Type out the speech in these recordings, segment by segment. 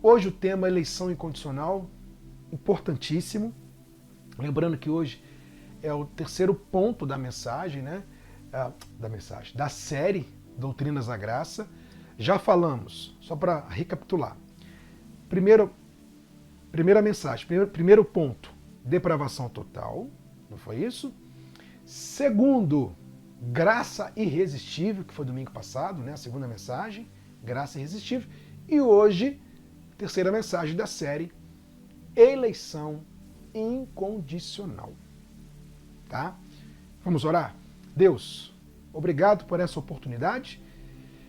Hoje o tema é eleição incondicional, importantíssimo. Lembrando que hoje é o terceiro ponto da mensagem, né? Da série Doutrinas da Graça. Já falamos, só para recapitular. Primeira mensagem, primeiro ponto, depravação total, não foi isso? Segundo, graça irresistível, que foi domingo passado, né? A segunda mensagem, graça irresistível. E hoje, terceira mensagem da série, eleição incondicional. Tá? Vamos orar? Deus, obrigado por essa oportunidade.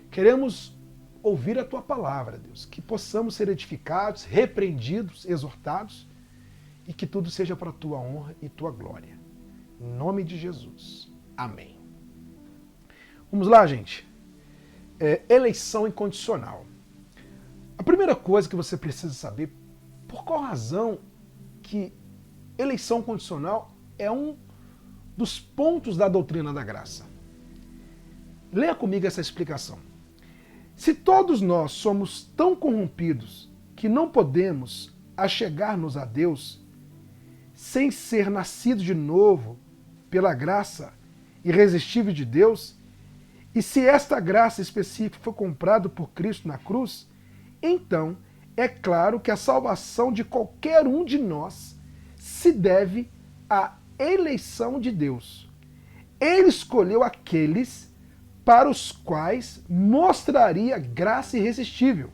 Queremos ouvir a Tua palavra, Deus, que possamos ser edificados, repreendidos, exortados e que tudo seja para a Tua honra e Tua glória. Em nome de Jesus. Amém. Vamos lá, gente. Eleição incondicional. A primeira coisa que você precisa saber, por qual razão que eleição condicional é um dos pontos da doutrina da graça. Leia comigo essa explicação. Se todos nós somos tão corrompidos que não podemos achegar-nos a Deus sem ser nascidos de novo pela graça irresistível de Deus, e se esta graça específica foi comprada por Cristo na cruz, então é claro que a salvação de qualquer um de nós se deve à eleição de Deus. Ele escolheu aqueles para os quais mostraria graça irresistível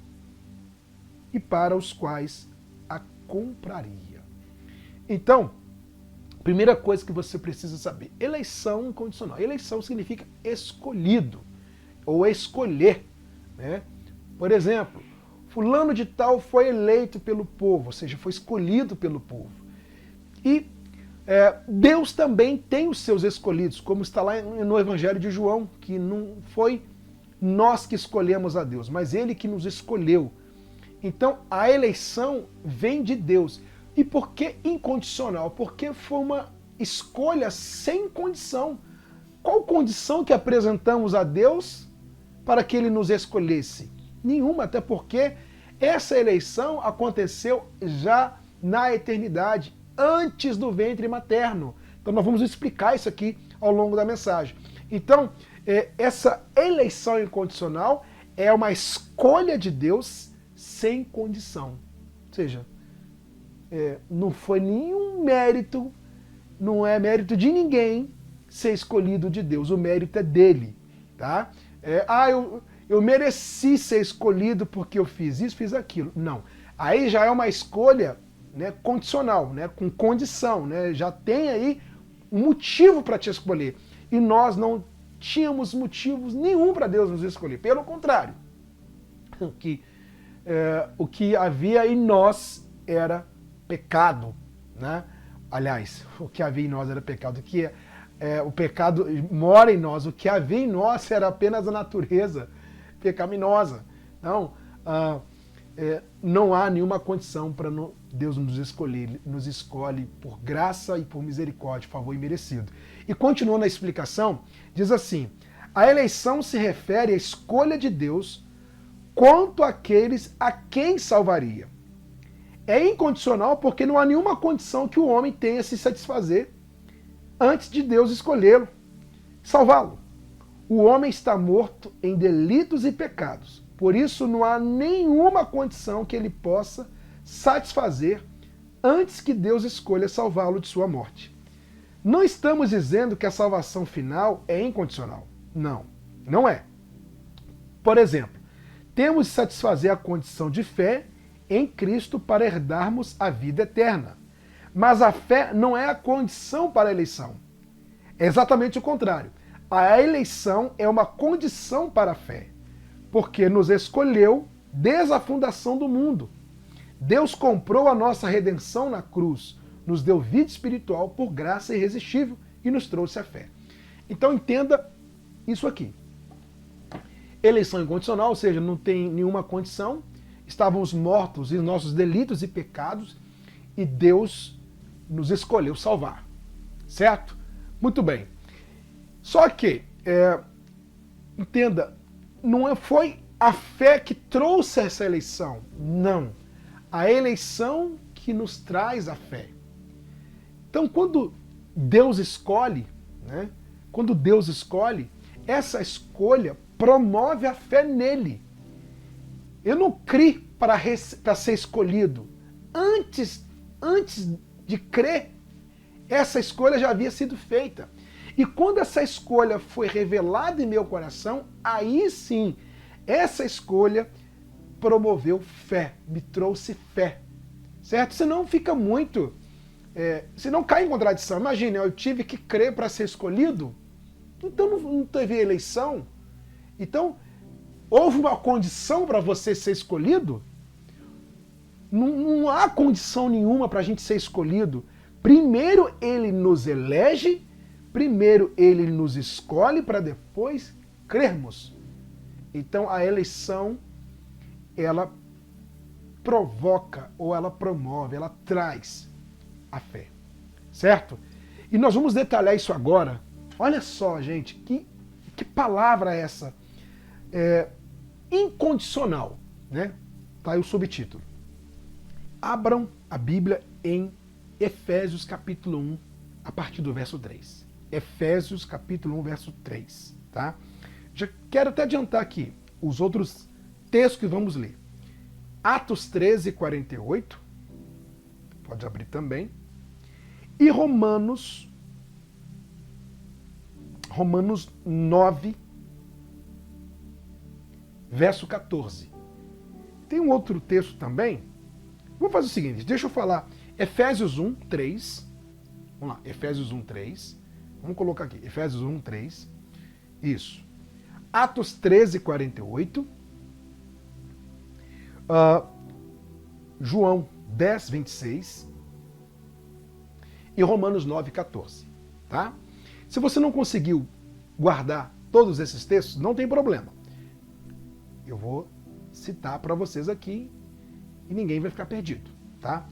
e para os quais a compraria. Então, primeira coisa que você precisa saber, eleição incondicional. Eleição significa escolhido ou escolher, né? Por exemplo, fulano de tal foi eleito pelo povo, ou seja, foi escolhido pelo povo. E Deus também tem os seus escolhidos, como está lá no Evangelho de João, que não foi nós que escolhemos a Deus, mas Ele que nos escolheu. Então, a eleição vem de Deus. E por que incondicional? Porque foi uma escolha sem condição. Qual condição que apresentamos a Deus para que Ele nos escolhesse? Nenhuma, até porque essa eleição aconteceu já na eternidade, antes do ventre materno. Então nós vamos explicar isso aqui ao longo da mensagem. Então, essa eleição incondicional é uma escolha de Deus sem condição. Ou seja, não foi nenhum mérito, não é mérito de ninguém ser escolhido de Deus. O mérito é dele. Tá? Eu mereci ser escolhido porque eu fiz isso, fiz aquilo. Não. Aí já é uma escolha, né, condicional, né, com condição, né, já tem aí um motivo para te escolher. E nós não tínhamos motivos nenhum para Deus nos escolher. Pelo contrário, o que havia em nós era pecado, né? Aliás, o que havia em nós era pecado. O pecado mora em nós. O que havia em nós era apenas a natureza pecaminosa. Então, não há nenhuma condição para Deus nos escolher. Ele nos escolhe por graça e por misericórdia, favor imerecido. E continuando a explicação, diz assim: a eleição se refere à escolha de Deus quanto àqueles a quem salvaria. É incondicional porque não há nenhuma condição que o homem tenha se satisfazer antes de Deus escolhê-lo, salvá-lo. O homem está morto em delitos e pecados. Por isso não há nenhuma condição que ele possa satisfazer antes que Deus escolha salvá-lo de sua morte. Não estamos dizendo que a salvação final é incondicional. Não, não é. Por exemplo, temos de satisfazer a condição de fé em Cristo para herdarmos a vida eterna. Mas a fé não é a condição para a eleição. É exatamente o contrário. A eleição é uma condição para a fé, porque nos escolheu desde a fundação do mundo. Deus comprou a nossa redenção na cruz, nos deu vida espiritual por graça irresistível e nos trouxe a fé. Então entenda isso aqui. Eleição incondicional, ou seja, não tem nenhuma condição, estávamos mortos em nossos delitos e pecados e Deus nos escolheu salvar. Certo? Muito bem. Só que, entenda, não foi a fé que trouxe essa eleição. Não. A eleição que nos traz a fé. Então, quando Deus escolhe, né? Quando Deus escolhe, essa escolha promove a fé nele. Eu não criei para ser escolhido. Antes de crer, essa escolha já havia sido feita. E quando essa escolha foi revelada em meu coração, aí sim, essa escolha promoveu fé, me trouxe fé. Certo? Senão fica muito... senão cai em contradição. Imagine, eu tive que crer para ser escolhido, então não teve eleição. Então, houve uma condição para você ser escolhido? Não há condição nenhuma para a gente ser escolhido. Primeiro ele nos elege, primeiro ele nos escolhe para depois crermos. Então a eleição, ela provoca ou ela promove, ela traz a fé. Certo? E nós vamos detalhar isso agora. Olha só, gente, que palavra é essa? Incondicional, né? Tá aí o subtítulo. Abram a Bíblia em Efésios capítulo 1, a partir do verso 3. Efésios capítulo 1, verso 3, tá? Já quero até adiantar aqui os outros textos que vamos ler. Atos 13, 48, pode abrir também. E Romanos 9, verso 14. Tem um outro texto também. Vamos fazer o seguinte, deixa eu falar Efésios 1, 3. Vamos lá, Efésios 1, 3. Vamos colocar aqui, Efésios 1, 3. Isso. Atos 13, 48. João 10, 26. E Romanos 9, 14. Tá? Se você não conseguiu guardar todos esses textos, não tem problema. Eu vou citar para vocês aqui e ninguém vai ficar perdido, tá?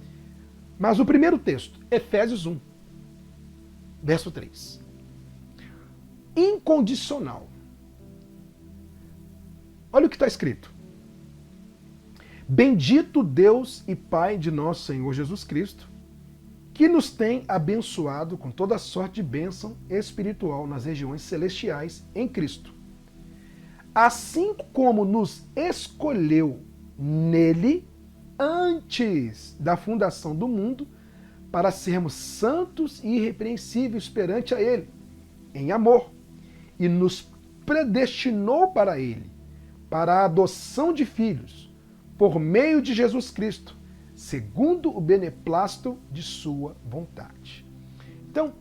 Mas o primeiro texto, Efésios 1, verso 3. Incondicional. Olha o que está escrito. Bendito Deus e Pai de nosso Senhor Jesus Cristo, que nos tem abençoado com toda sorte de bênção espiritual nas regiões celestiais em Cristo. Assim como nos escolheu nele antes da fundação do mundo, para sermos santos e irrepreensíveis perante a ele, em amor, e nos predestinou para ele, para a adoção de filhos, por meio de Jesus Cristo, segundo o beneplácito de sua vontade. Então,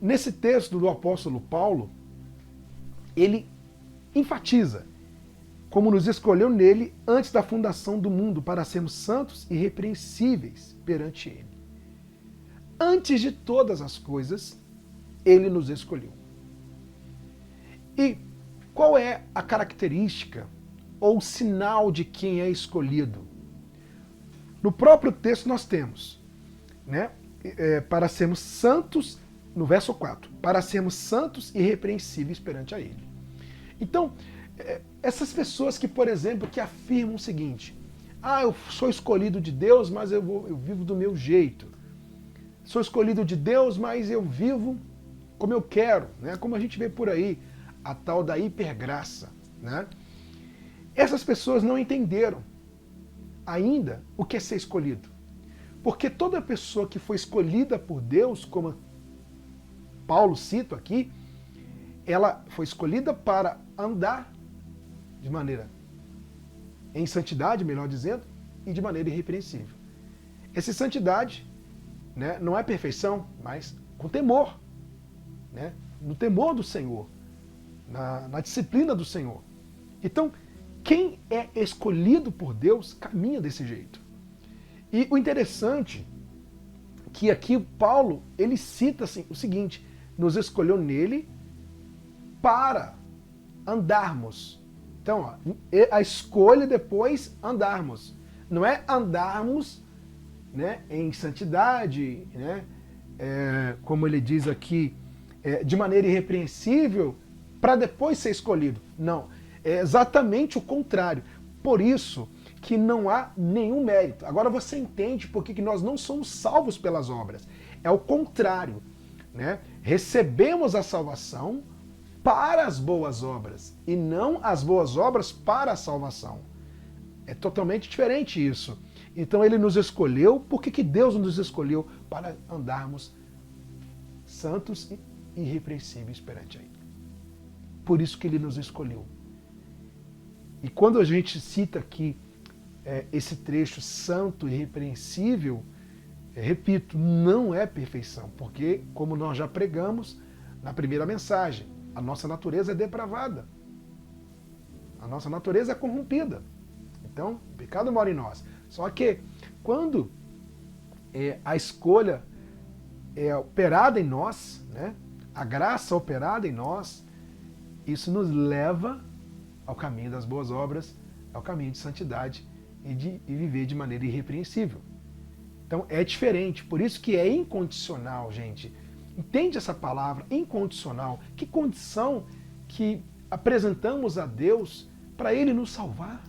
nesse texto do apóstolo Paulo, ele enfatiza como nos escolheu nele antes da fundação do mundo para sermos santos e irrepreensíveis perante ele. Antes de todas as coisas, ele nos escolheu. E qual é a característica ou sinal de quem é escolhido? No próprio texto nós temos, né, para sermos santos, no verso 4, para sermos santos e irrepreensíveis perante a ele. Então, essas pessoas que, por exemplo, que afirmam o seguinte: eu sou escolhido de Deus, mas eu vivo do meu jeito. Sou escolhido de Deus, mas eu vivo como eu quero, né? Como a gente vê por aí, a tal da hipergraça, né? Essas pessoas não entenderam ainda o que é ser escolhido. Porque toda pessoa que foi escolhida por Deus, como Paulo cita aqui, ela foi escolhida para andar de maneira em santidade, melhor dizendo, e de maneira irrepreensível. Essa santidade, né, não é perfeição, mas com temor, né, no temor do Senhor, na disciplina do Senhor. Então, quem é escolhido por Deus caminha desse jeito. E o interessante é que aqui Paulo, ele cita assim, o seguinte: nos escolheu nele para andarmos. Então, ó, a escolha depois andarmos. Não é andarmos, né, em santidade, né, como ele diz aqui, de maneira irrepreensível, para depois ser escolhido. Não, é exatamente o contrário. Por isso que não há nenhum mérito. Agora você entende por que nós não somos salvos pelas obras. É o contrário, né? Recebemos a salvação para as boas obras e não as boas obras para a salvação. É totalmente diferente isso. Então ele nos escolheu, por que Deus nos escolheu? Para andarmos santos e irrepreensíveis perante ele. Por isso que ele nos escolheu. E quando a gente cita aqui esse trecho santo e irrepreensível, repito, não é perfeição, porque, como nós já pregamos na primeira mensagem, a nossa natureza é depravada. A nossa natureza é corrompida. Então, o pecado mora em nós. Só que, quando a escolha é operada em nós, né, a graça operada em nós, isso nos leva ao caminho das boas obras, ao caminho de santidade e viver de maneira irrepreensível. Então é diferente, por isso que é incondicional, gente. Entende essa palavra, incondicional? Que condição que apresentamos a Deus para Ele nos salvar?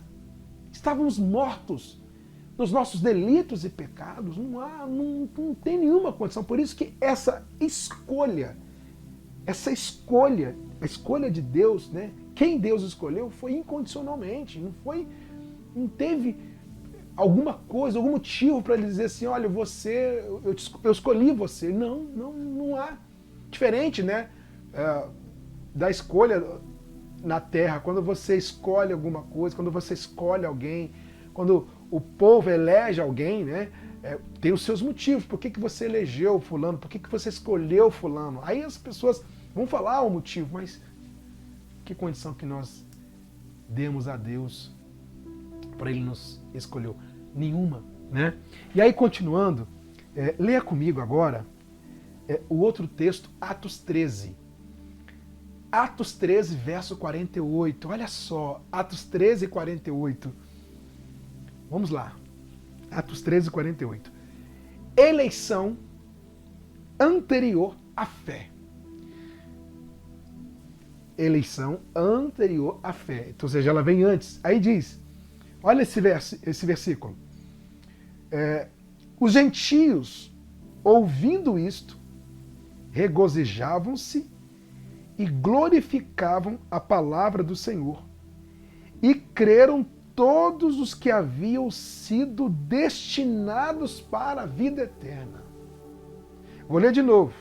Estávamos mortos nos nossos delitos e pecados, não tem nenhuma condição. Por isso que essa escolha, a escolha de Deus, né? Quem Deus escolheu foi incondicionalmente, não teve alguma coisa, algum motivo para ele dizer assim, olha, eu escolhi você. Não há. Diferente, né, da escolha na terra, quando você escolhe alguma coisa, quando você escolhe alguém, quando o povo elege alguém, né, tem os seus motivos. Por que você elegeu fulano? Por que você escolheu fulano? Aí as pessoas vão falar o motivo, mas que condição que nós demos a Deus para Ele nos escolher? Nenhuma, né? E aí, continuando, leia comigo agora o outro texto, Atos 13. Atos 13, verso 48. Olha só, Atos 13, 48. Vamos lá. Atos 13, 48. Eleição anterior à fé. Eleição anterior à fé. Então, ou seja, ela vem antes. Aí diz, olha esse versículo. Os gentios, ouvindo isto, regozijavam-se e glorificavam a palavra do Senhor. E creram todos os que haviam sido destinados para a vida eterna. Vou ler de novo.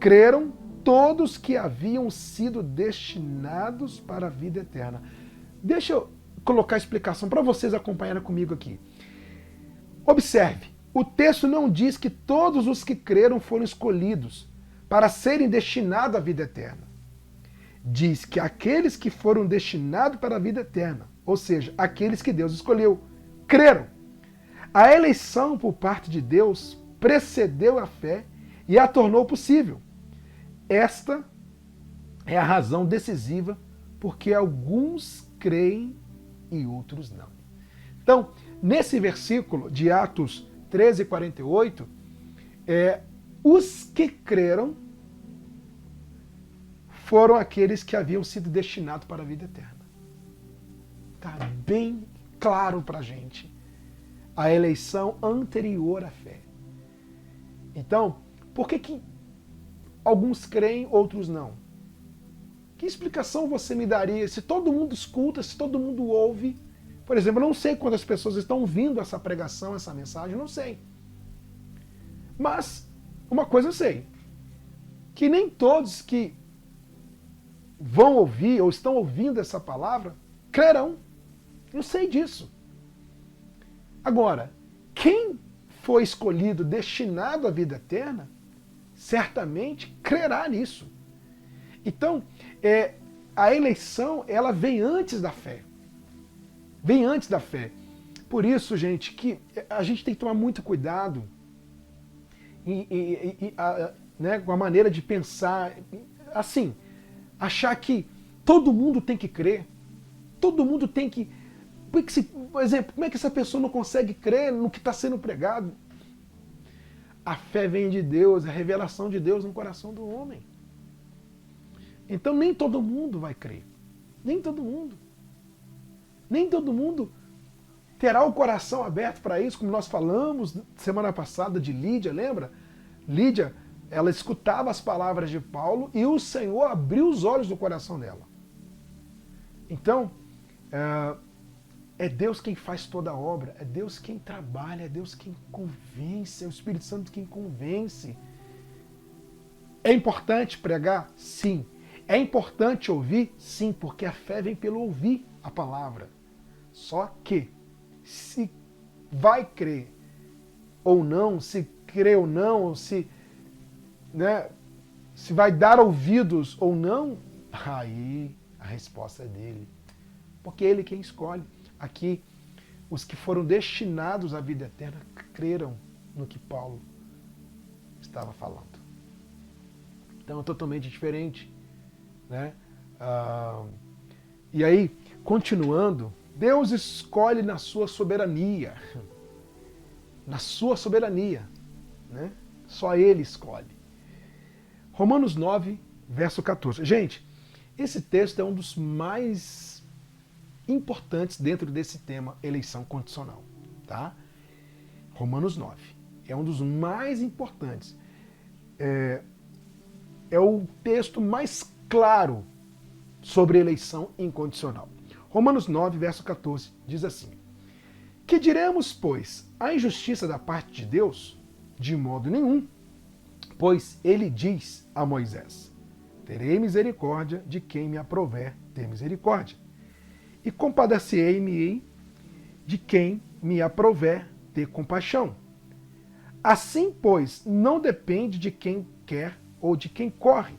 Creram todos que haviam sido destinados para a vida eterna. Deixa eu colocar a explicação para vocês acompanharem comigo aqui. Observe, o texto não diz que todos os que creram foram escolhidos para serem destinados à vida eterna. Diz que aqueles que foram destinados para a vida eterna, ou seja, aqueles que Deus escolheu, creram. A eleição por parte de Deus precedeu a fé e a tornou possível. Esta é a razão decisiva porque alguns creem e outros não. Então, nesse versículo de Atos 13, 48, os que creram foram aqueles que haviam sido destinados para a vida eterna. Está bem claro para a gente a eleição anterior à fé. Então, por que alguns creem, outros não? Que explicação você me daria se todo mundo escuta, se todo mundo ouve? Por exemplo, eu não sei quantas pessoas estão ouvindo essa pregação, essa mensagem, não sei. Mas, uma coisa eu sei, que nem todos que vão ouvir ou estão ouvindo essa palavra crerão. Eu sei disso. Agora, quem foi escolhido, destinado à vida eterna, certamente crerá nisso. Então, a eleição, ela vem antes da fé. Vem antes da fé. Por isso, gente, que a gente tem que tomar muito cuidado né, com a maneira de pensar, assim, achar que todo mundo tem que crer, todo mundo tem que... Por exemplo, como é que essa pessoa não consegue crer no que está sendo pregado? A fé vem de Deus, a revelação de Deus no coração do homem. Então nem todo mundo vai crer. Nem todo mundo. Nem todo mundo terá o coração aberto para isso, como nós falamos semana passada de Lídia, lembra? Lídia, ela escutava as palavras de Paulo e o Senhor abriu os olhos do coração dela. Então, é Deus quem faz toda a obra, é Deus quem trabalha, é Deus quem convence, é o Espírito Santo quem convence. É importante pregar? Sim. É importante ouvir? Sim, porque a fé vem pelo ouvir a palavra. Só que, se vai crer ou não, se crê ou não, se vai dar ouvidos ou não, aí a resposta é dele. Porque é ele quem escolhe. Aqui, os que foram destinados à vida eterna creram no que Paulo estava falando. Então é totalmente diferente. Né? E aí, continuando, Deus escolhe na sua soberania. Na sua soberania. Né? Só Ele escolhe. Romanos 9, verso 14. Gente, esse texto é um dos mais importantes dentro desse tema eleição condicional. Tá? Romanos 9. É um dos mais importantes. É o texto mais claro sobre eleição incondicional. Romanos 9, verso 14, diz assim: Que diremos, pois, a injustiça da parte de Deus? De modo nenhum, pois ele diz a Moisés: Terei misericórdia de quem me aprouver ter misericórdia, e compadecerei-me-ei de quem me aprouver ter compaixão. Assim, pois, não depende de quem quer ou de quem corre,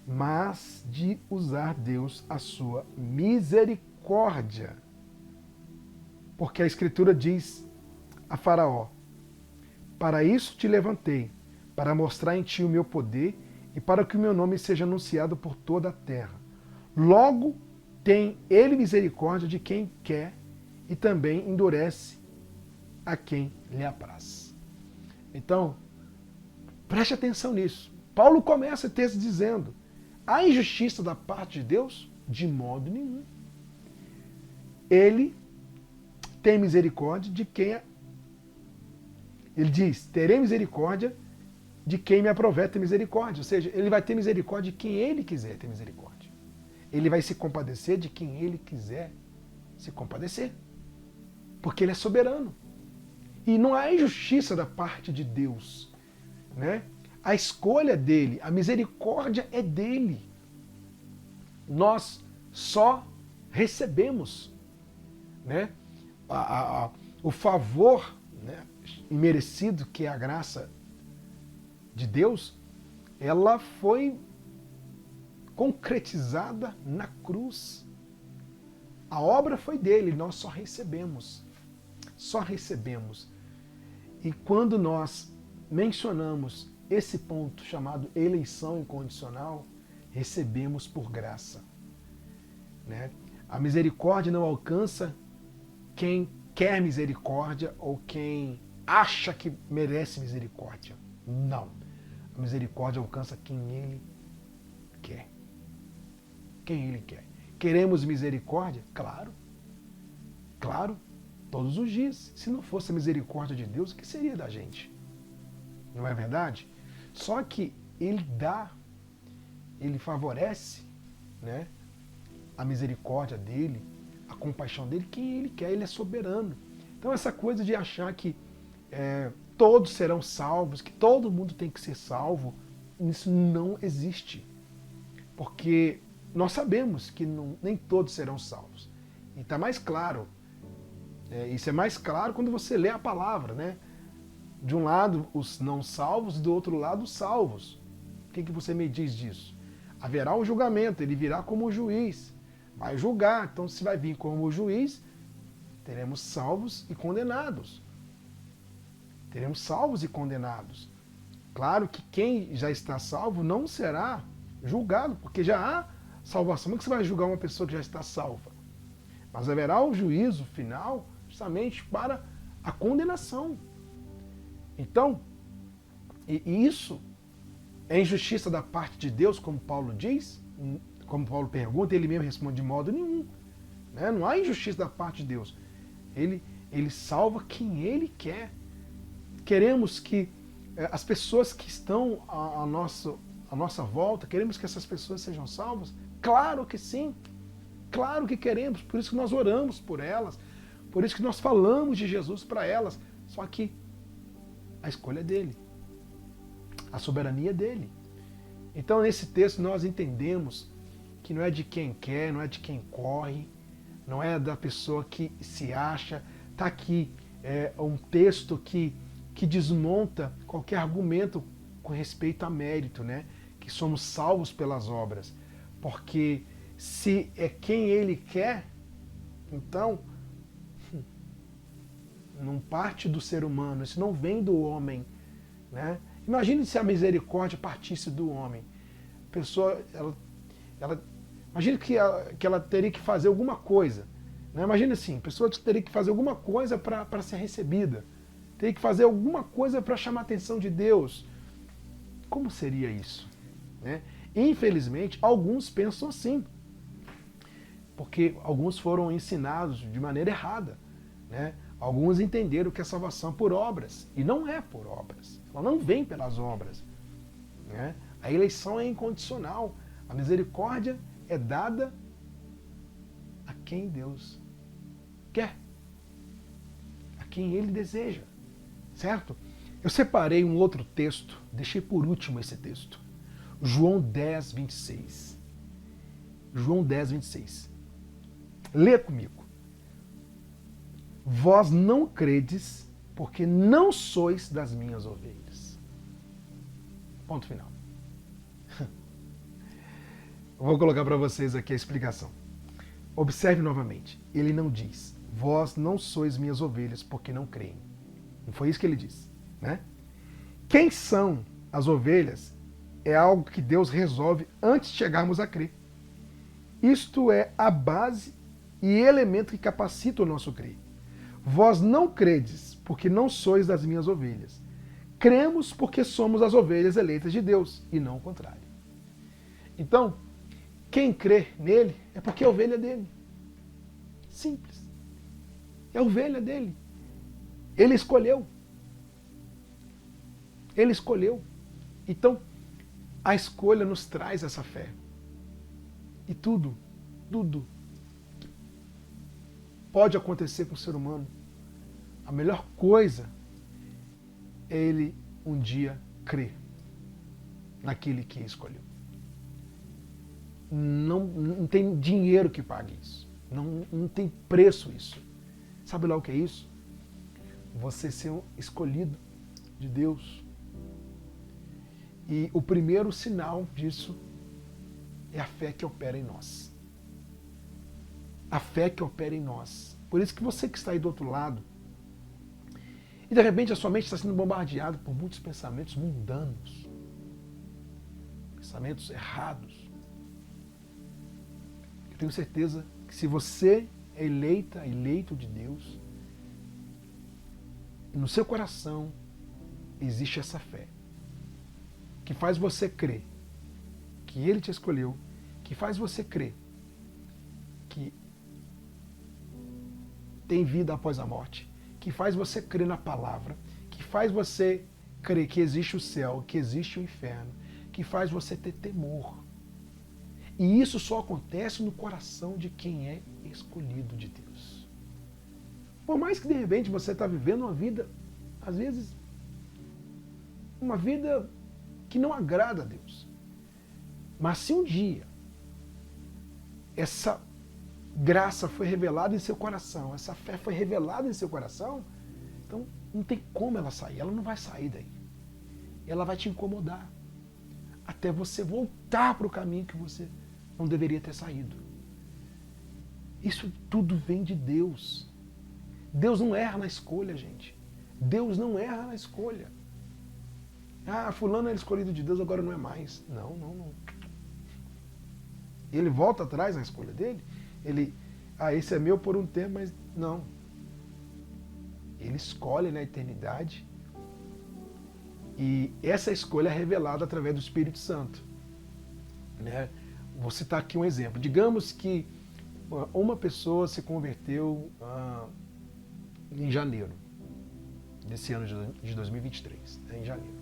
mas de usar Deus a sua misericórdia. Porque a Escritura diz a Faraó: Para isso te levantei, para mostrar em ti o meu poder e para que o meu nome seja anunciado por toda a terra. Logo, tem ele misericórdia de quem quer e também endurece a quem lhe apraz. Então, preste atenção nisso. Paulo começa o texto dizendo: a injustiça da parte de Deus? De modo nenhum. Ele tem misericórdia de quem... Ele diz: terei misericórdia de quem me aprouver ter misericórdia. Ou seja, ele vai ter misericórdia de quem ele quiser ter misericórdia. Ele vai se compadecer de quem ele quiser se compadecer. Porque ele é soberano. E não há injustiça da parte de Deus. Né? A escolha é dele, a misericórdia é dele. Nós só recebemos, né, o favor, né, imerecido, que é a graça de Deus. Ela foi concretizada na cruz. A obra foi dele, nós só recebemos. Só recebemos. E quando nós mencionamos esse ponto chamado eleição incondicional, recebemos por graça. Né? A misericórdia não alcança quem quer misericórdia ou quem acha que merece misericórdia. Não. A misericórdia alcança quem ele quer. Quem ele quer. Queremos misericórdia? Claro. Claro. Todos os dias. Se não fosse a misericórdia de Deus, o que seria da gente? Não é verdade? Só que ele dá, ele favorece, né, a misericórdia dele, a compaixão dele, quem ele quer, ele é soberano. Então essa coisa de achar que todos serão salvos, que todo mundo tem que ser salvo, isso não existe. Porque nós sabemos que nem todos serão salvos. E está mais claro. Isso é mais claro quando você lê a palavra, né? De um lado os não salvos e do outro lado os salvos. O que você me diz disso? Haverá um julgamento, ele virá como juiz, vai julgar. Então, se vai vir como juiz, teremos salvos e condenados. Teremos salvos e condenados. Claro que quem já está salvo não será julgado, porque já há salvação. Como é que você vai julgar uma pessoa que já está salva? Mas haverá o juízo final justamente para a condenação. Então, e isso é injustiça da parte de Deus, como Paulo diz, como Paulo pergunta, ele mesmo responde: de modo nenhum. Né? Não há injustiça da parte de Deus. Ele Ele salva quem Ele quer. Queremos que as pessoas que estão à nossa volta, queremos que essas pessoas sejam salvas? Claro que sim. Claro que queremos. Por isso que nós oramos por elas. Por isso que nós falamos de Jesus para elas. Só que a escolha é dele. A soberania é dele. Então, nesse texto, nós entendemos que não é de quem quer, não é de quem corre, não é da pessoa que se acha. Está aqui um texto que desmonta qualquer argumento com respeito a mérito, né? Que somos salvos pelas obras. Porque se é quem ele quer, então não parte do ser humano, isso não vem do homem, né? Imagine se a misericórdia partisse do homem. A pessoa, imagine que ela teria que fazer alguma coisa, né? Imagine assim, a pessoa teria que fazer alguma coisa para ser recebida, teria que fazer alguma coisa para chamar a atenção de Deus. Como seria isso, né? Infelizmente, alguns pensam assim, porque alguns foram ensinados de maneira errada, né? Alguns entenderam que a salvação é por obras, e não é por obras. Ela não vem pelas obras, né? A eleição é incondicional. A misericórdia é dada a quem Deus quer, a quem Ele deseja, certo? Eu separei um outro texto, deixei por último esse texto. João 10, 26. João 10, 26. Lê comigo. Vós não credes, porque não sois das minhas ovelhas. Ponto final. Vou colocar para vocês aqui a explicação. Observe novamente. Ele não diz, vós não sois minhas ovelhas, porque não creem. Não foi isso que ele disse, né? Quem são as ovelhas é algo que Deus resolve antes de chegarmos a crer. Isto é a base e elemento que capacita o nosso crer. Vós não credes, porque não sois das minhas ovelhas. Cremos porque somos as ovelhas eleitas de Deus, e não o contrário. Então, quem crê nele é porque é ovelha dele. Simples. É ovelha dele. Ele escolheu. Ele escolheu. Então, a escolha nos traz essa fé. E tudo pode acontecer com o ser humano. A melhor coisa é ele um dia crer naquele que escolheu. Não tem dinheiro que pague isso. Não tem preço isso. Sabe lá o que é isso? Você ser um escolhido de Deus. E o primeiro sinal disso é a fé que opera em nós. A fé que opera em nós. Por isso que você que está aí do outro lado, e de repente a sua mente está sendo bombardeada por muitos pensamentos mundanos, pensamentos errados. Eu tenho certeza que se você é eleito de Deus, no seu coração existe essa fé, que faz você crer que Ele te escolheu, que faz você crer que tem vida após a morte, que faz você crer na palavra, que faz você crer que existe o céu, que existe o inferno, que faz você ter temor. E isso só acontece no coração de quem é escolhido de Deus. Por mais que de repente você está vivendo uma vida, às vezes, uma vida que não agrada a Deus. Mas se um dia essa graça foi revelada em seu coração, essa fé foi revelada em seu coração, então não tem como ela sair, ela não vai sair daí. Ela vai te incomodar até você voltar para o caminho que você não deveria ter saído. Isso tudo vem de Deus. Deus não erra na escolha, gente. Deus não erra na escolha. Ah, fulano era escolhido de Deus, agora não é mais. Não. Ele volta atrás na escolha dele. Esse é meu por um tempo, mas não. Ele escolhe na eternidade. E essa escolha é revelada através do Espírito Santo, né? Vou citar aqui um exemplo. Digamos que uma pessoa se converteu em janeiro desse ano de 2023, em janeiro.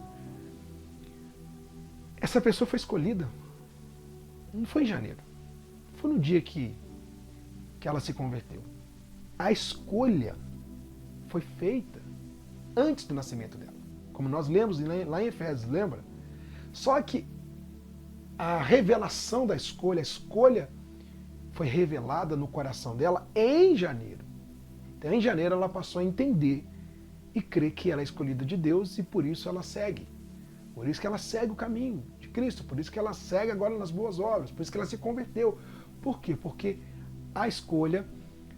Essa pessoa foi escolhida, não foi em janeiro, foi no dia que ela se converteu. A escolha foi feita antes do nascimento dela, como nós lemos lá em Efésios, lembra? Só que a revelação da escolha, a escolha foi revelada no coração dela em janeiro. Então, em janeiro, ela passou a entender e crer que ela é escolhida de Deus e por isso ela segue. Por isso que ela segue o caminho de Cristo, por isso que ela segue agora nas boas obras, por isso que ela se converteu. Por quê? Porque a escolha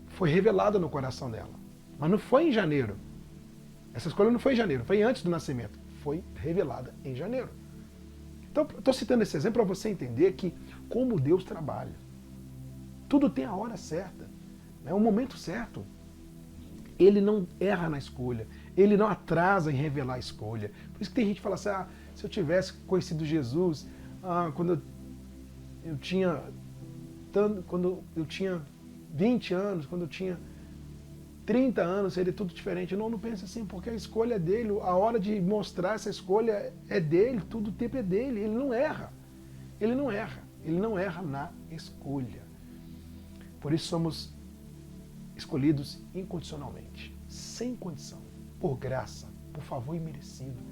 foi revelada no coração dela. Mas não foi em janeiro. Essa escolha não foi em janeiro, foi antes do nascimento. Foi revelada em janeiro. Então, estou citando esse exemplo para você entender que como Deus trabalha. Tudo tem a hora certa, né? O momento certo. Ele não erra na escolha, ele não atrasa em revelar a escolha. Por isso que tem gente que fala assim, se eu tivesse conhecido Jesus quando eu tinha 20 anos, quando eu tinha 30 anos, seria tudo diferente. Não pense assim, porque a escolha é dele, a hora de mostrar essa escolha é dele, tudo o tempo é dele, ele não erra. Ele não erra, ele não erra na escolha. Por isso somos escolhidos incondicionalmente, sem condição, por graça, por favor imerecido.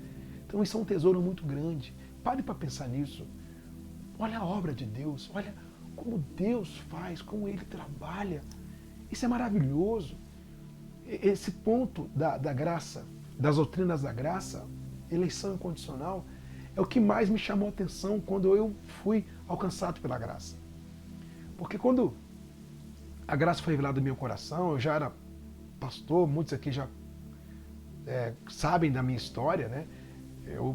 Então isso é um tesouro muito grande. Pare para pensar nisso. Olha a obra de Deus, olha como Deus faz, como Ele trabalha. Isso é maravilhoso. Esse ponto da graça, das doutrinas da graça, eleição incondicional, é o que mais me chamou a atenção quando eu fui alcançado pela graça. Porque quando a graça foi revelada no meu coração, eu já era pastor, muitos aqui já sabem da minha história, né? Eu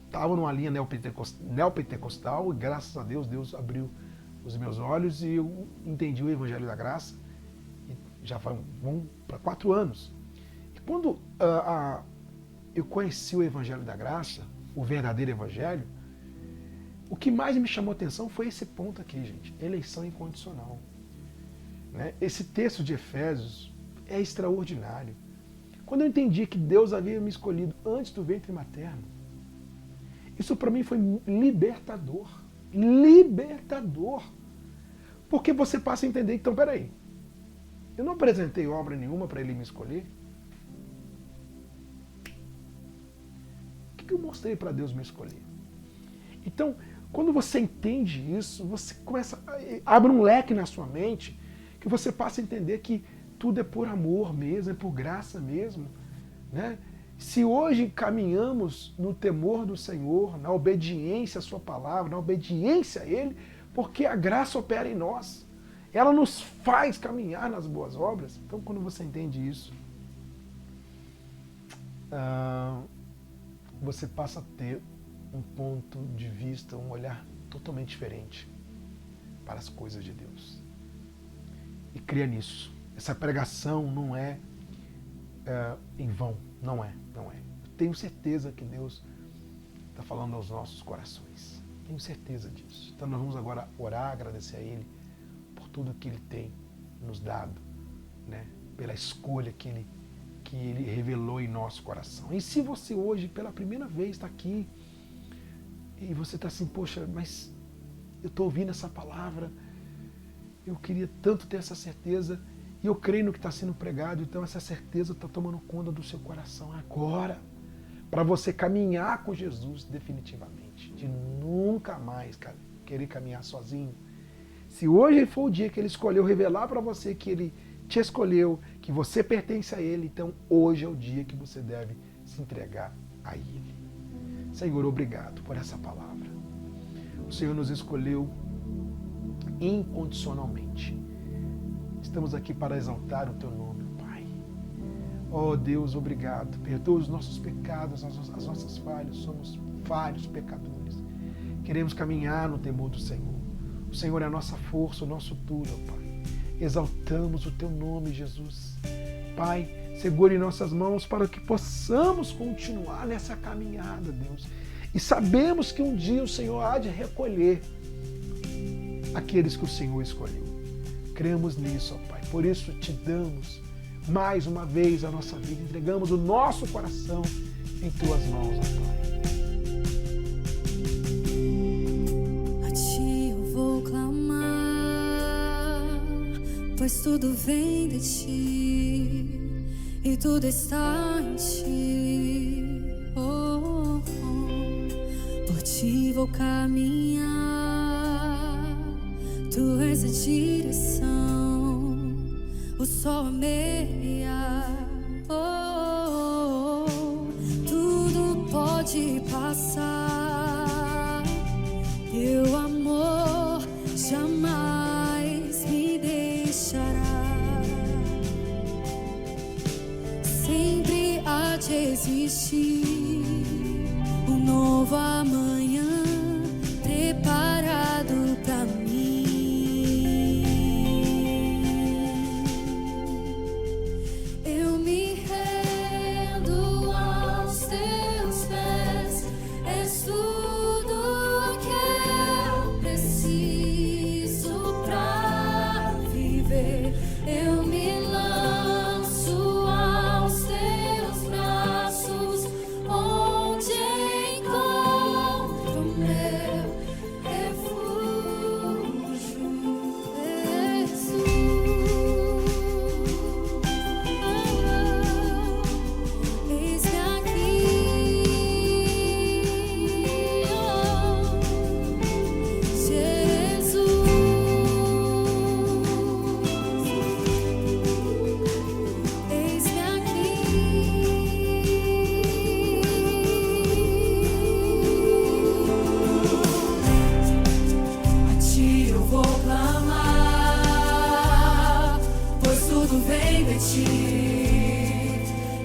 estava numa linha neopentecostal e graças a Deus, Deus abriu os meus olhos e eu entendi o Evangelho da Graça. E já vão para 4 anos. E quando eu conheci o Evangelho da Graça, o verdadeiro Evangelho, o que mais me chamou a atenção foi esse ponto aqui, gente, eleição incondicional. Né? Esse texto de Efésios é extraordinário. Quando eu entendi que Deus havia me escolhido antes do ventre materno, isso para mim foi libertador. Libertador. Porque você passa a entender, então, peraí, eu não apresentei obra nenhuma para Ele me escolher? O que eu mostrei para Deus me escolher? Então, quando você entende isso, você abre um leque na sua mente, que você passa a entender que tudo é por amor mesmo, é por graça mesmo. Né? Se hoje caminhamos no temor do Senhor, na obediência à sua palavra, na obediência a Ele, porque a graça opera em nós. Ela nos faz caminhar nas boas obras. Então, quando você entende isso, você passa a ter um ponto de vista, um olhar totalmente diferente para as coisas de Deus. E cria nisso. Essa pregação não é em vão. Não é. Eu tenho certeza que Deus está falando aos nossos corações. Tenho certeza disso. Então nós vamos agora orar, agradecer a Ele por tudo que Ele tem nos dado, né? Pela escolha que Ele revelou em nosso coração. E se você hoje, pela primeira vez, está aqui e você está assim, poxa, mas eu estou ouvindo essa palavra, eu queria tanto ter essa certeza, e eu creio no que está sendo pregado, então essa certeza está tomando conta do seu coração agora, para você caminhar com Jesus definitivamente, de nunca mais querer caminhar sozinho. Se hoje for o dia que Ele escolheu revelar para você que Ele te escolheu, que você pertence a Ele, então hoje é o dia que você deve se entregar a Ele. Senhor, obrigado por essa palavra. O Senhor nos escolheu incondicionalmente. Estamos aqui para exaltar o Teu nome, Pai. Oh Deus, obrigado. Perdoa os nossos pecados, as nossas falhas. Somos falhos pecadores. Queremos caminhar no temor do Senhor. O Senhor é a nossa força, o nosso tudo, Pai. Exaltamos o Teu nome, Jesus. Pai, segure em nossas mãos para que possamos continuar nessa caminhada, Deus. E sabemos que um dia o Senhor há de recolher aqueles que o Senhor escolheu. Cremos nisso, ó Pai. Por isso te damos mais uma vez a nossa vida, entregamos o nosso coração em Tuas mãos, ó Pai. A Ti eu vou clamar, pois tudo vem de Ti e tudo está em Ti. Oh, oh. Por Ti vou caminhar, Tu és a direção, o sol a meia. Oh, tudo pode passar, Teu amor jamais me deixará. Sempre há de existir um novo amanhã preparado pra mim.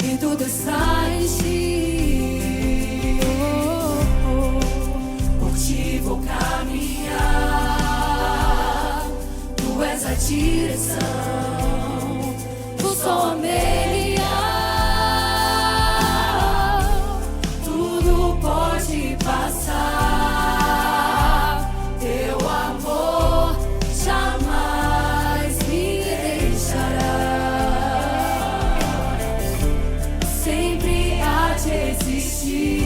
E tudo está em Ti. Oh, oh. Por Ti vou caminhar, Tu és a direção, o sol a meia. Tudo pode passar, Teu amor jamais me deixará. Sempre há de existir